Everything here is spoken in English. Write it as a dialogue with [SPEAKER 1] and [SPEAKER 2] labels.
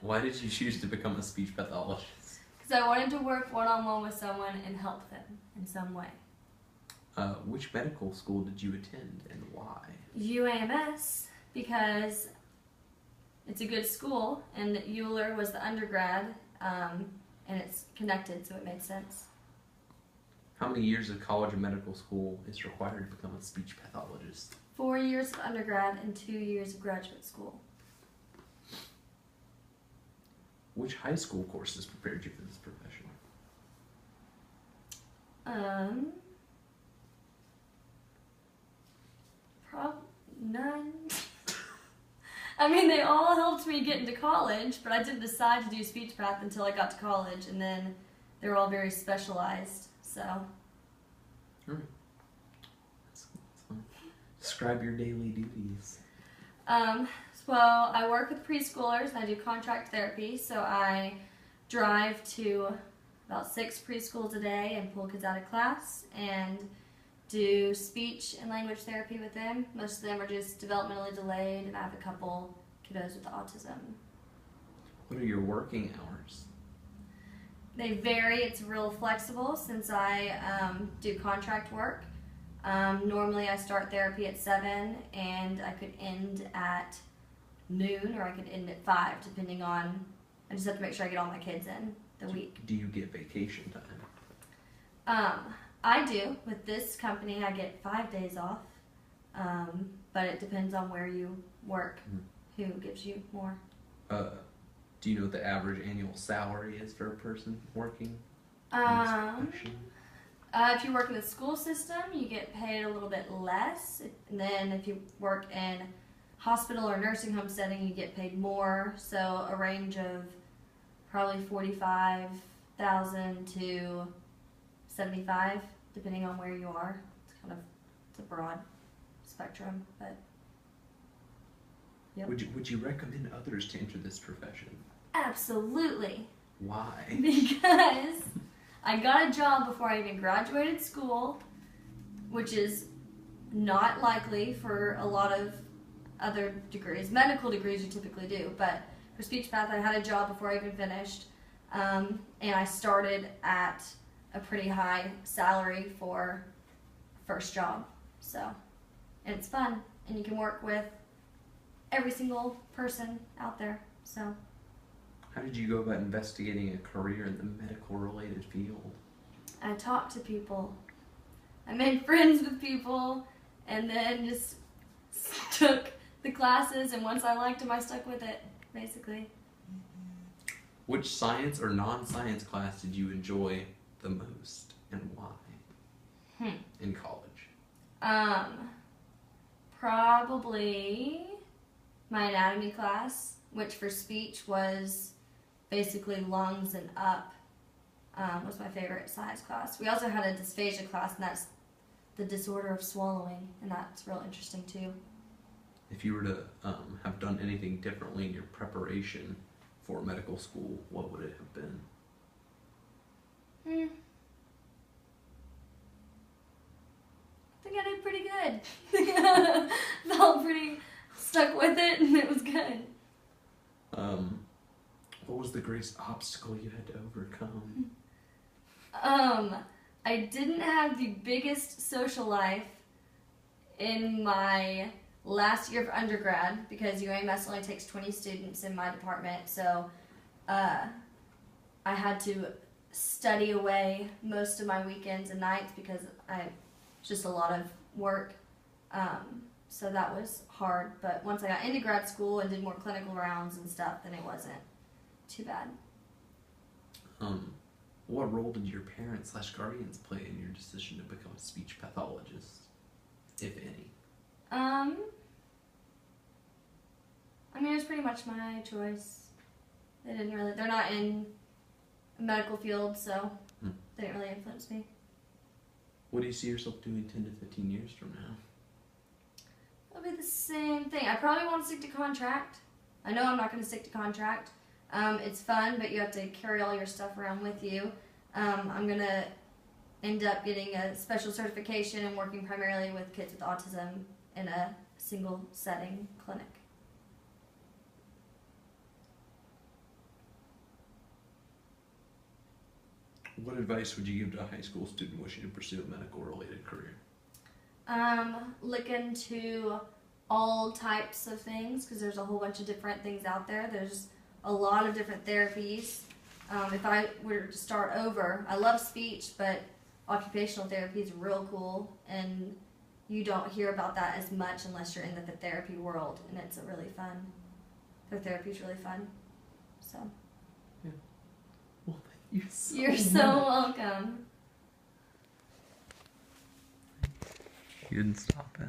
[SPEAKER 1] Why did you choose to become a speech pathologist?
[SPEAKER 2] Because I wanted to work one-on-one with someone and help them in some way.
[SPEAKER 1] Which medical school did you attend and why?
[SPEAKER 2] UAMS, because it's a good school, and Euler was the undergrad, and it's connected, so it made sense.
[SPEAKER 1] How many years of college and medical school is required to become a speech pathologist?
[SPEAKER 2] 4 years of undergrad and 2 years of graduate school.
[SPEAKER 1] Which high school courses prepared you for this profession?
[SPEAKER 2] None. I mean, they all helped me get into college, but I didn't decide to do speech path until I got to college, and then they were all very specialized, so.
[SPEAKER 1] Alright. That's fine. Describe your daily duties.
[SPEAKER 2] Well, I work with preschoolers, and I do contract therapy, so I drive to about 6 preschools a day and pull kids out of class, and do speech and language therapy with them. Most of them are just developmentally delayed, and I have a couple kiddos with autism.
[SPEAKER 1] What are your working hours?
[SPEAKER 2] They vary. It's real flexible since I do contract work. Normally I start therapy at 7 and I could end at noon, or I could end at 5, depending on, I just have to make sure I get all my kids in the week.
[SPEAKER 1] Do you get vacation time?
[SPEAKER 2] I do. With this company I get 5 days off, but it depends on where you work, who gives you more.
[SPEAKER 1] Do you know what the average annual salary is for a person working in this profession?
[SPEAKER 2] If you work in the school system, you get paid a little bit less. And then if you work in hospital or nursing home setting, you get paid more. So a range of probably $45,000 to $75,000, depending on where you are. It's a broad spectrum, but yep.
[SPEAKER 1] Would you recommend others to enter this profession?
[SPEAKER 2] Absolutely.
[SPEAKER 1] Why?
[SPEAKER 2] Because I got a job before I even graduated school, which is not likely for a lot of other degrees. Medical degrees you typically do, but for speech path I had a job before I even finished, and I started at a pretty high salary for first job. So, and it's fun, and you can work with every single person out there. So.
[SPEAKER 1] How did you go about investigating a career in the medical related field?
[SPEAKER 2] I talked to people. I made friends with people, and then just took the classes, and once I liked them I stuck with it, basically.
[SPEAKER 1] Which science or non-science class did you enjoy the most, and why? In college?
[SPEAKER 2] Probably my anatomy class, which for speech was basically lungs and up, was my favorite science class. We also had a dysphagia class, and that's the disorder of swallowing, and that's real interesting too.
[SPEAKER 1] If you were to have done anything differently in your preparation for medical school, what would it have been?
[SPEAKER 2] I think I did pretty good. Felt pretty stuck with it, and it was good.
[SPEAKER 1] What was the greatest obstacle you had to overcome?
[SPEAKER 2] I didn't have the biggest social life in my last year of undergrad because UAMS only takes 20 students in my department, so I had to study away most of my weekends and nights because just a lot of work, so that was hard. But once I got into grad school and did more clinical rounds and stuff, then it wasn't too bad.
[SPEAKER 1] What role did your parents/guardians play in your decision to become a speech pathologist, if any?
[SPEAKER 2] I mean, it was pretty much my choice. They're not in a medical field, so they didn't really influence me.
[SPEAKER 1] What do you see yourself doing 10 to 15 years from now?
[SPEAKER 2] It'll be the same thing. I probably won't stick to contract. I know I'm not going to stick to contract. It's fun, but you have to carry all your stuff around with you. I'm going to end up getting a special certification and working primarily with kids with autism in a single setting clinic.
[SPEAKER 1] What advice would you give to a high school student wishing to pursue a medical-related career?
[SPEAKER 2] Look into all types of things because there's a whole bunch of different things out there. There's a lot of different therapies. If I were to start over, I love speech, but occupational therapy is real cool, and you don't hear about that as much unless you're in the therapy world, and it's really fun. Their therapy is really fun. So.
[SPEAKER 1] Yeah. Well, thank you so
[SPEAKER 2] You're
[SPEAKER 1] much.
[SPEAKER 2] so welcome.
[SPEAKER 1] You didn't stop it.